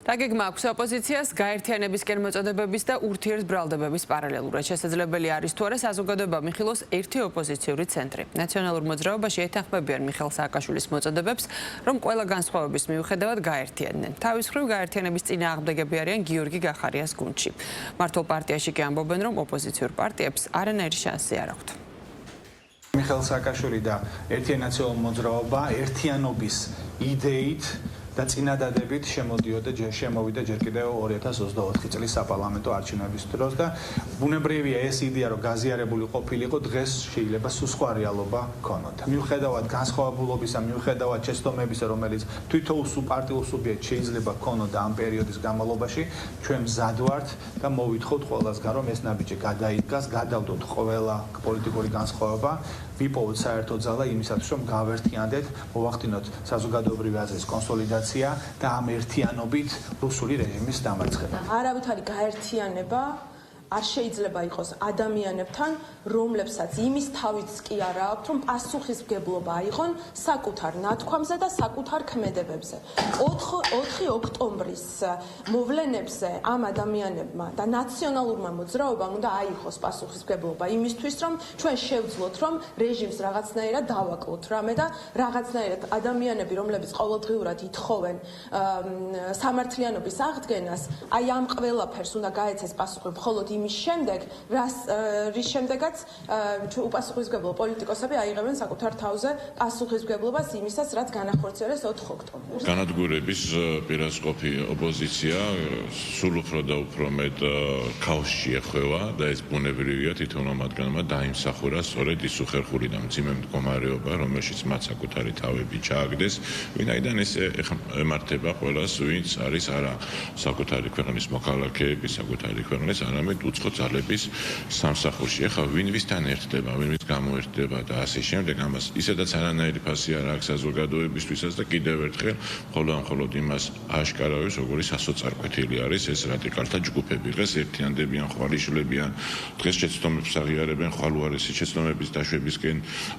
დაგეგმა აქვს ოპოზიციას გაერთიანებისკენ მოწოდებების და ურთიერთბრალდებების პარალელურად. შესაძლებელი არის თუ არა საზოგადოება მიხილოს ერთი ოპოზიციური ცენტრი. ნაციონალურ მოძრაობაში ეთანხმებიან მიხეილ სააკაშვილის მოწოდებებს, რომ ყველა განსხვავების მიუხედავად გაერთიანდნენ. თავის მხრივ გაერთიანების წინააღმდეგები არიან გიორგი გახარიას გუნდში. მართლ პარტიაში კი ამბობენ, რომ ოპოზიციურ პარტიებს არანაირი შანსი არ აქვთ. მიხეილ სააკაშვილი და ერთიანი ნაციონალური მოძრაობა ერთიანობის იდეით და წინადადებით შემოვიდა ჯერ კიდევ 2024 წლის საპარლამენტო არჩევნების დროს და ბუნებრივია ეს იდეა რომ გაზიარებული ყოფილიყო დღეს შეიძლება სხვა რეალობა ქონოდა. მიუხედავად განსხვავებულობისა, მიუხედავად შეცდომებისა, რომელიც თვითოუსულ პარტიულ სუბიექტს შეიძლება ქონოდა ამ პერიოდის განმავლობაში, ჩვენ მზად ვართ და მოვითხოვთ ყველასგან რომ ეს ნაბიჯი გადაიდგას, გადავდოთ ყველა პოლიტიკური განსხვავება, ვიპოვოთ საერთო ძალა იმისათვის რომ გავერთიანდეთ, მოვახდინოთ საზოგადოებრივი აზრის კონსოლიდაცია და ამ ერთიანობით რუსული რეჟიმის დამარცხება. არავითარი გაერთიანება არ შეიძლება იყოს ადამიანებთან, რომლებსაც იმის თავიც კი არა აქვთ, რომ პასუხისმგებლობა აიღონ საკუთარ ნათქვამზე და საკუთარ ქმედებებზე. 4 ოქტომბრის მოვლენებზე ამ ადამიანებმა და ნაციონალურმა მოძრაობამ უნდა აიღოს პასუხისმგებლობა იმისთვის, რომ ჩვენ შევძლოთ, რომ რეჟიმს რაღაცნაირად დავაკლოთ რამე და რაღაცნაირად ადამიანები, რომლებიც ყოველდღიურად ითხოვენ სამართლიანობის აღდგენას, აი ამ ყველაფერს უნდა გაეცეს პასუხი მხოლოდ იმის შემდეგ, რის შემდეგაც უპასუხისმგებლო პოლიტიკოსები აიღებენ საკუთარ თავზე პასუხისმგებლობას იმისას, რაც განახორციელეს 4 ოქტომბერს. განადგურების პირასყოფი ოპოზიცია სულ უფრო და უფრო მეტ ქაოსში ეხვევა და ეს ბუნებრივია, თვითონ მათგანმა დაიმსახურა სწორედ ის უხერხული და მძიმე მდგომარეობა, რომელშიც მათ საკუთარი თავები ჩააგდეს, ვინაიდან ეს ემართება ყველას, ვინც არის არა საკუთარი ქვეყნის მოქალაქეები, საკუთარი ქვეყნის, არამედ უცხო ძალების სამსახურში. ეხლა ვინ ვისთან ერთდება, ვინ ვის გამოერთდება და ასე შემდეგ, ამას ისედაც არანაირი ფასი არ აქვს საზოგადოებისთვისაც და კიდევ ერთხელ მხოლოდ იმას ააშკარავებს, როგორი სასოწარკვეთილი არის ეს რადიკალთა ჯგუფები. დღეს ერთიანდებიან, ხვალიშლებიან, დღეს შეცდომებს აღიარებენ, ხვალ უარესი შეცდომების დაშვებისკენ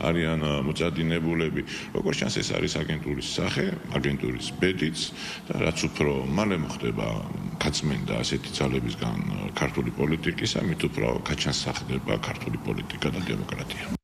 არიან მოწადინებულები. როგორც ჩანს, ეს არის აგენტურის სახე, აგენტურის ბედიც და რაც უფრო მალე მოხდება გაწმენდა ასეთი ძალებისგან ქართული პოლიტიკისა, მით უფრო გაჩანს სახდება ქართული პოლიტიკა და დემოკრატია.